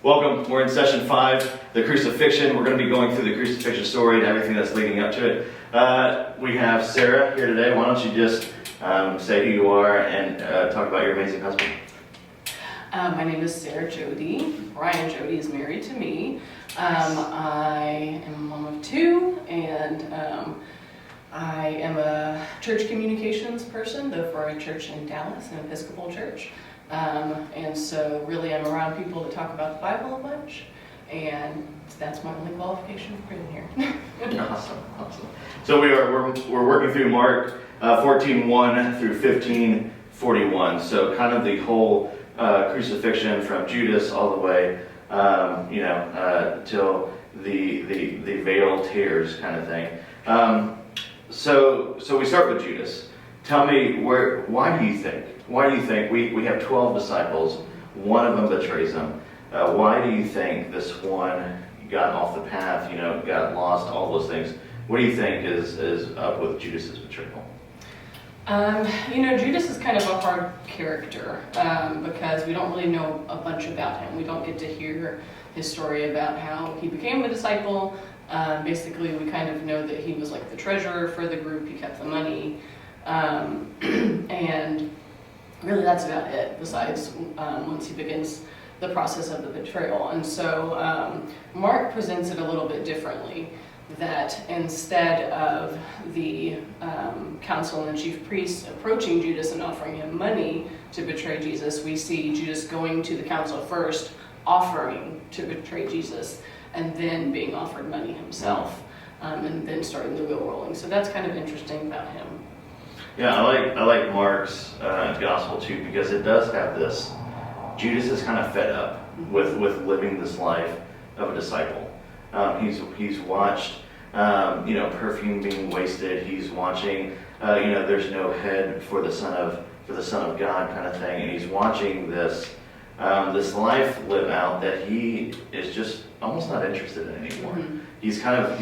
Welcome. We're in session 5, the crucifixion. We're going to be going through the crucifixion story and everything that's leading up to it. We have Sarah here today. Why don't you just say who you are and talk about your amazing husband. My name is Sarah Jody. Brian Jody is married to me. I am a mom of 2, and I am a church communications person, though for a church in Dallas, an Episcopal church. And so really I'm around people that talk about the Bible a bunch, and that's my only qualification for being here. Awesome. So we're working through Mark 14:1 through 15:41. So kind of the whole crucifixion from Judas all the way, till the veil tears kind of thing. So we start with Judas. Tell me, why do you think we have 12 disciples, one of them betrays him? Why do you think this one got off the path, got lost, all those things? What do you think is up with Judas's betrayal? Judas is kind of a hard character because we don't really know a bunch about him. We don't get to hear his story about how he became a disciple. Basically, we kind of know that he was like the treasurer for the group. He kept the money. And really that's about it, besides once he begins the process of the betrayal. And so Mark presents it a little bit differently, that instead of the council and the chief priests approaching Judas and offering him money to betray Jesus, we see Judas going to the council first, offering to betray Jesus, and then being offered money himself, and then starting the wheel rolling. So that's kind of interesting about him. Yeah, I like Mark's gospel too, because it does have this. Judas is kind of fed up with living this life of a disciple. He's watched perfume being wasted. He's watching there's no head for the Son of God kind of thing, and he's watching this life live out that he is just almost not interested in anymore. Mm-hmm. He's kind of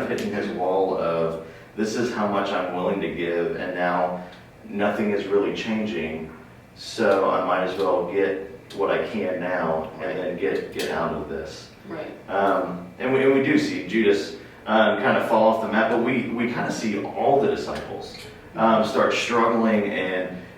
hitting his wall of, this is how much I'm willing to give, and now nothing is really changing, so I might as well get what I can now and then get out of this. Right. And we do see Judas kind of fall off the map, but we kind of see all the disciples start struggling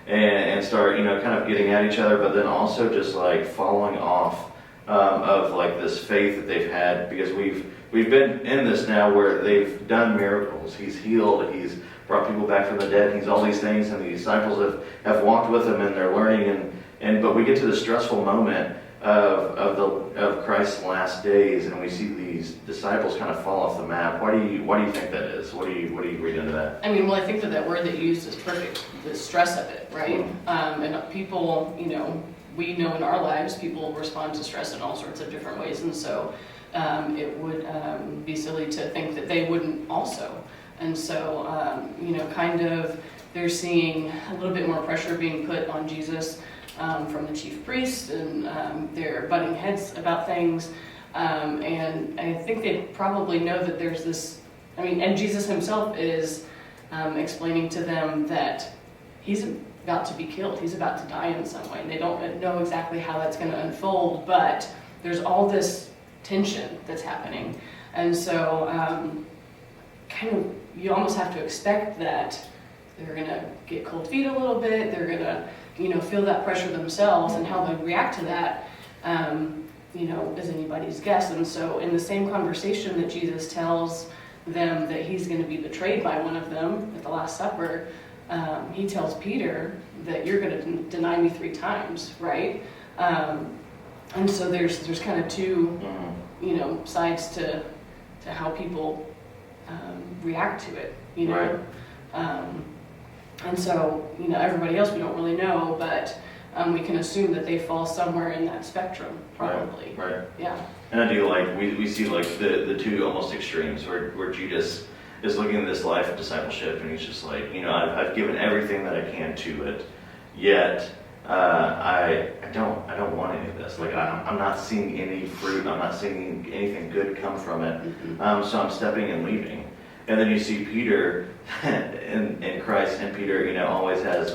and start kind of getting at each other, but then also just like falling off of like this faith that they've had, because we've been in this now where they've done miracles. He's healed, he's brought people back from the dead, he's all these things, and the disciples have walked with him and they're learning, but we get to the stressful moment of Christ's last days, and we see these disciples kind of fall off the map. Why do you think that is? What do you read into that? I think that word that you used is perfect, the stress of it, right? And people, we know in our lives, people respond to stress in all sorts of different ways, and so it would be silly to think that they wouldn't also. And so, kind of they're seeing a little bit more pressure being put on Jesus from the chief priest, and they're butting heads about things. And I think they probably know that there's this, and Jesus himself is explaining to them that he's about to be killed. He's about to die in some way. And they don't know exactly how that's going to unfold, but there's all this tension that's happening. And so you almost have to expect that they're going to get cold feet a little bit. They're going to, feel that pressure themselves, and how they react to that, is anybody's guess. And so in the same conversation that Jesus tells them that he's going to be betrayed by one of them at the Last Supper, he tells Peter that you're going to deny me 3 times, right? And so there's kind of two, sides to how people react to it, Right. And so, everybody else we don't really know, but we can assume that they fall somewhere in that spectrum, probably. Right. Yeah. And I do we see like the two almost extremes where Judas is looking at this life of discipleship, and he's just like, I've given everything that I can to it, yet I don't want any of this. Like I'm not seeing any fruit. I'm not seeing anything good come from it. Mm-hmm. So I'm stepping and leaving. And then you see Peter in Christ, and Peter, always has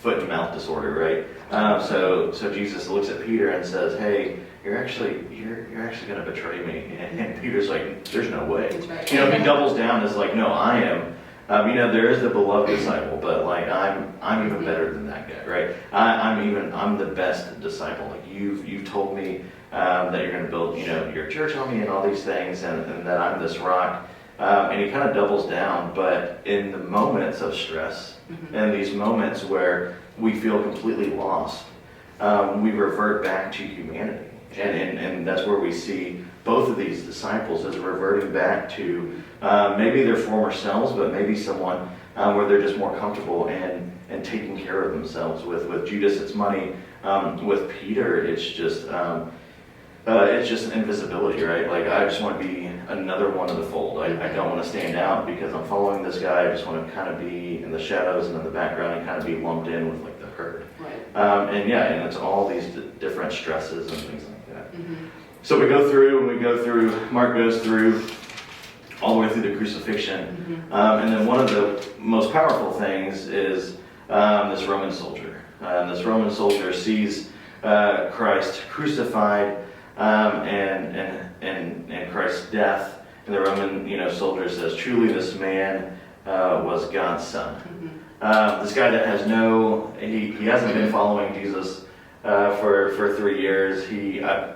foot and mouth disorder, right? So Jesus looks at Peter and says, "Hey, you're actually going to betray me." And Peter's like, "There's no way." That's right. He doubles down. It's like, "No, I am." There is the beloved disciple, but like I'm even better than that guy, right? I'm the best disciple. Like you've told me that you're going to build your church on me and all these things, and that I'm this rock. And he kind of doubles down, but in the moments of stress, and these moments where we feel completely lost, we revert back to humanity. And that's where we see both of these disciples as reverting back to maybe their former selves, but maybe someone where they're just more comfortable and taking care of themselves. With Judas, it's money. With Peter, it's just an invisibility, right? Like, I just want to be another one in the fold. I don't want to stand out because I'm following this guy. I just want to kind of be in the shadows and in the background and kind of be lumped in with like the herd. Right. And it's all these different stresses and things like that. So we go through, Mark goes through all the way through the crucifixion. And then one of the most powerful things is this Roman soldier. This Roman soldier sees Christ crucified and Christ's death. And the Roman soldier says, "Truly this man was God's son." This guy that has he hasn't been following Jesus for 3 years.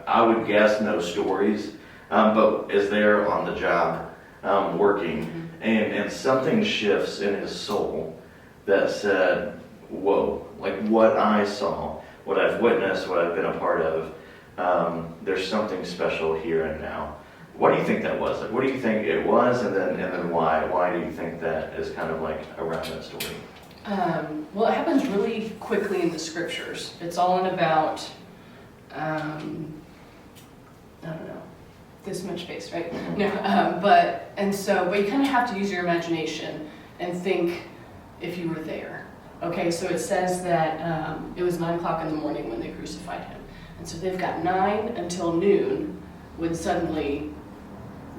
I would guess no stories, but is there on the job working, and something shifts in his soul that said, "Whoa, like what I saw, what I've witnessed, what I've been a part of, there's something special here and now." What do you think that was? Like, what do you think it was, and then why? Why do you think that is kind of like around that story? Well, it happens really quickly in the scriptures. It's all in about, I don't know, this much space, right? No, but you kind of have to use your imagination and think if you were there. Okay, so it says that it was 9 o'clock in the morning when they crucified him. And so they've got 9 until noon when suddenly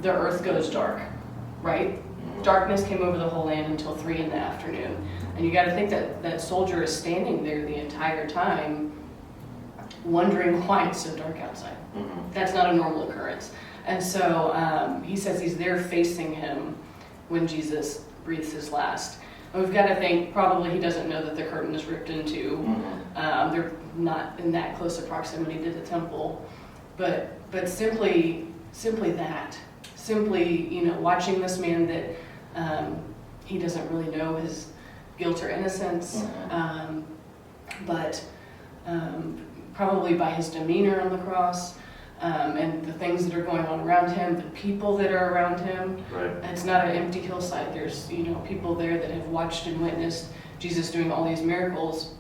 the earth goes dark, right? Darkness came over the whole land until 3 in the afternoon. And you got to think that that soldier is standing there the entire time wondering why it's so dark outside. That's not a normal occurrence. And so he says he's there facing him when Jesus breathes his last. And we've got to think probably he doesn't know that the curtain is ripped in two. They're not in that close a proximity to the temple. But simply that. Simply, watching this man that he doesn't really know his guilt or innocence, but probably by his demeanor on the cross, and the things that are going on around him, the people that are around him. Right. It's not an empty hillside. There's people there that have watched and witnessed Jesus doing all these miracles,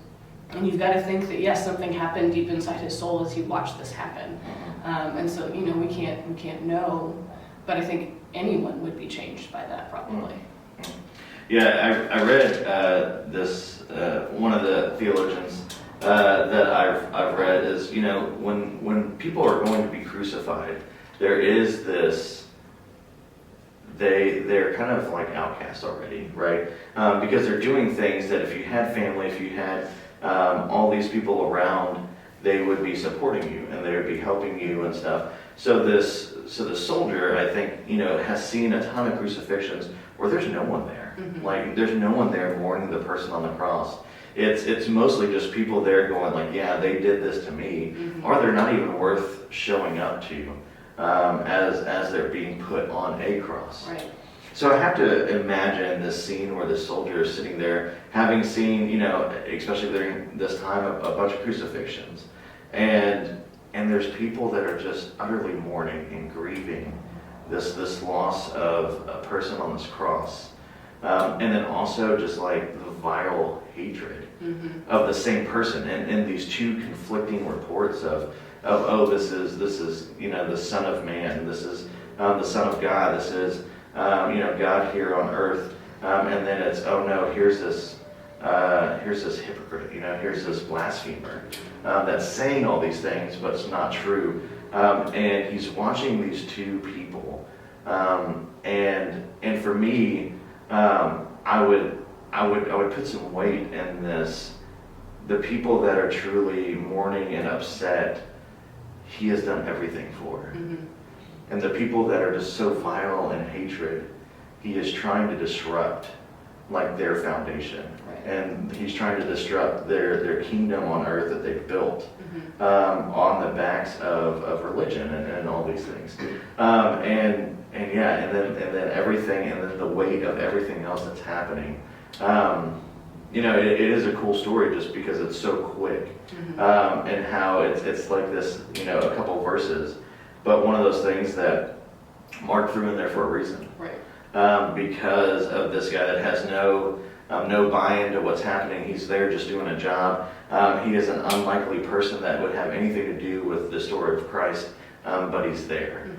and you've got to think that yes, something happened deep inside his soul as he watched this happen. And so we can't know, but I think anyone would be changed by that probably. Yeah, I read this. One of the theologians that I've read is when people are going to be crucified, there is this. They're kind of like outcasts already, right? Because they're doing things that if you had family, if you had all these people around, they would be supporting you and they would be helping you and stuff. So the soldier, I think, has seen a ton of crucifixions where there's no one there. Like there's no one there mourning the person on the cross. It's mostly just people there going like, yeah, they did this to me, or they're not even worth showing up to as they're being put on a cross. Right. So I have to imagine this scene where the soldier is sitting there, having seen, especially during this time, a bunch of crucifixions, and there's people that are just utterly mourning and grieving this loss of a person on this cross, and then also just like the vile hatred of the same person, and these two conflicting reports of this is the Son of Man, this is the Son of God, this is God here on earth, and then it's here's this hypocrite, here's this blasphemer that's saying all these things, but it's not true, and he's watching these two people, and for me, I would put some weight in this the people that are truly mourning and upset, he has done everything for. And the people that are just so vile and hatred, he is trying to disrupt like their foundation. And he's trying to disrupt their kingdom on earth that they've built on the backs of religion and all these things. And then everything, and then the weight of everything else that's happening. It is a cool story just because it's so quick, and how it's like this, a couple verses, but one of those things that Mark threw in there for a reason. Because of this guy that has no buy-in to what's happening. He's there just doing a job. He is an unlikely person that would have anything to do with the story of Christ, but he's there.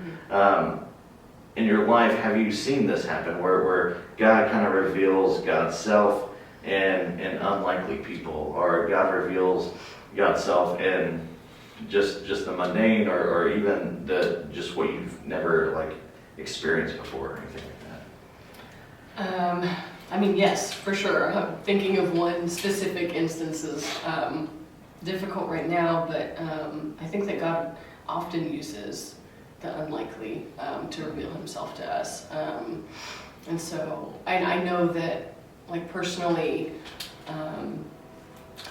In your life, have you seen this happen where God kind of reveals God's self in unlikely people, or God reveals God's self in just the mundane, or even just what you've never experienced before, or anything like that? Yes, for sure. I'm thinking of one specific instance is difficult right now, but I think that God often uses the unlikely to reveal himself to us. And so I know that, personally,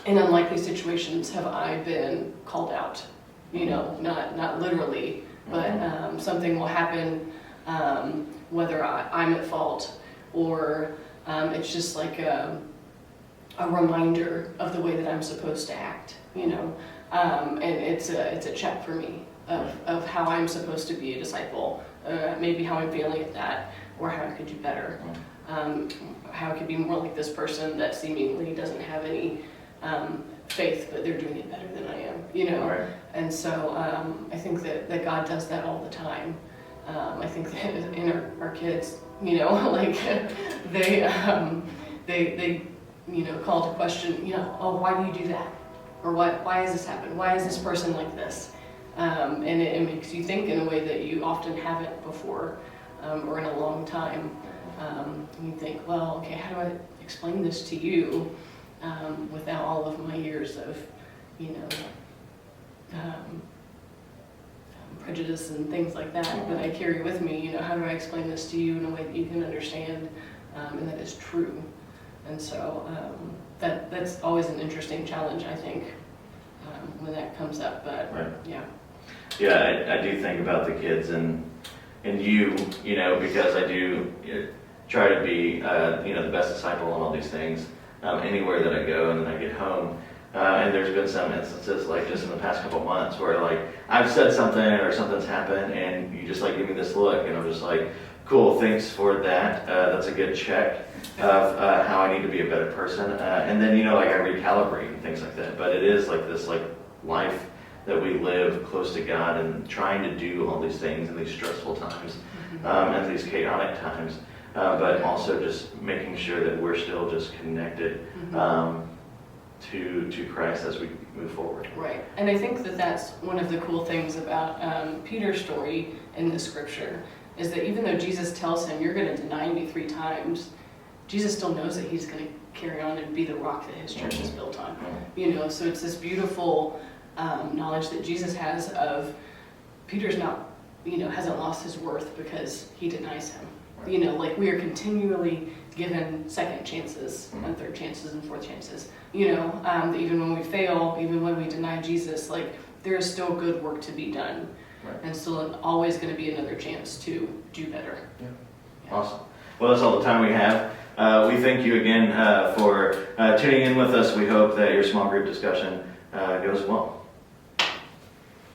in unlikely situations have I been called out, not literally, but something will happen, whether I'm at fault, or it's just like a reminder of the way that I'm supposed to act, and it's a check for me of how I'm supposed to be a disciple, maybe how I'm failing at that, or how I could do better, how I could be more like this person that seemingly doesn't have any faith, but they're doing it better than I am, Right. And so I think that God does that all the time. I think that in our kids, they call to question, oh, why do you do that? Or why has this happened? Why is this person like this? And it makes you think in a way that you often haven't before, or in a long time. And you think, well, okay, how do I explain this to you without all of my years of, prejudice and things like that I carry with me. How do I explain this to you in a way that you can understand and that is true? And so that's always an interesting challenge, I think, when that comes up. But yeah, I do think about the kids and you, because I do try to be the best disciple and all these things anywhere that I go, and then I get home. And there's been some instances, just in the past couple months, where I've said something or something's happened, and you just give me this look, and I'm just cool, thanks for that. That's a good check of how I need to be a better person. And then I recalibrate and things like that. But it is this life that we live close to God and trying to do all these things in these stressful times and these chaotic times, but also just making sure that we're still just connected. To Christ as we move forward. Right. And I think that that's one of the cool things about Peter's story in the scripture, is that even though Jesus tells him, you're going to deny me 3 times, Jesus still knows that he's going to carry on and be the rock that his church is built on. So it's this beautiful knowledge that Jesus has of Peter's not, hasn't lost his worth because he denies him. We are continually given second chances and third chances and fourth chances. That even when we fail, even when we deny Jesus, there is still good work to be done, and still always going to be another chance to do better. Yeah. Awesome. Well, that's all the time we have. We thank you again for tuning in with us. We hope that your small group discussion goes well.